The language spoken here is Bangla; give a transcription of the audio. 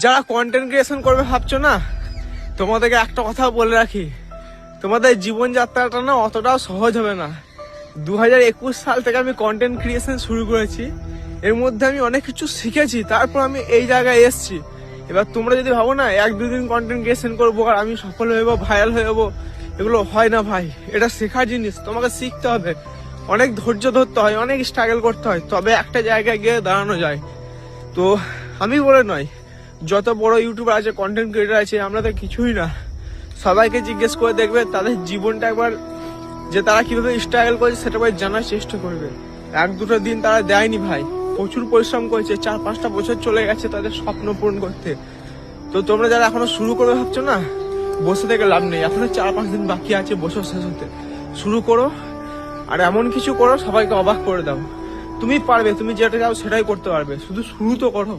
যারা কন্টেন্ট ক্রিয়েশন করবে ভাবছো না, তোমাদেরকে একটা কথা বলে রাখি, তোমাদের জীবনযাত্রাটা না অতটাও সহজ হবে না। 2021 সাল থেকে আমি কন্টেন্ট ক্রিয়েশন শুরু করেছি, এর মধ্যে আমি অনেক কিছু শিখেছি, তারপর আমি এই জায়গায় এসেছি। এবার তোমরা যদি ভাবো না 1-2 দিন কন্টেন্ট ক্রিয়েশন করবো আর আমি সফল হয়ে যাবো, ভাইরাল হয়ে যাবো, এগুলো হয় না ভাই। এটা শেখার জিনিস, তোমাকে শিখতে হবে, অনেক ধৈর্য ধরতে হয়, অনেক স্ট্রাগল করতে হয়, তবে একটা জায়গায় গিয়ে দাঁড়ানো যায়। তো আমি বলে নয়, যত বড় ইউটিউবার আছে, কন্টেন্ট ক্রিয়েটার আছে, আমরা তো কিছুই না। সবাইকে জিজ্ঞেস করে দেখবে তাদের জীবনটা একবার, যে তারা কিভাবে স্ট্রাগল করেছে সেটা ভাই জানার চেষ্টা করবে। 1-2 দিন তারা দেয়নি ভাই, প্রচুর পরিশ্রম করেছে, 4-5টা বছর চলে গেছে তাদের স্বপ্ন পূরণ করতে। তো তোমরা যারা এখনো শুরু করবে ভাবছো না, বসে থেকে লাভ নেই, এখনো 4-5 দিন বাকি আছে বছর শেষ হতে। শুরু করো, আর এমন কিছু করো সবাইকে অবাক করে দাও। তুমি পারবে, তুমি যেটা চাও সেটাই করতে পারবে, শুধু শুরু তো করো।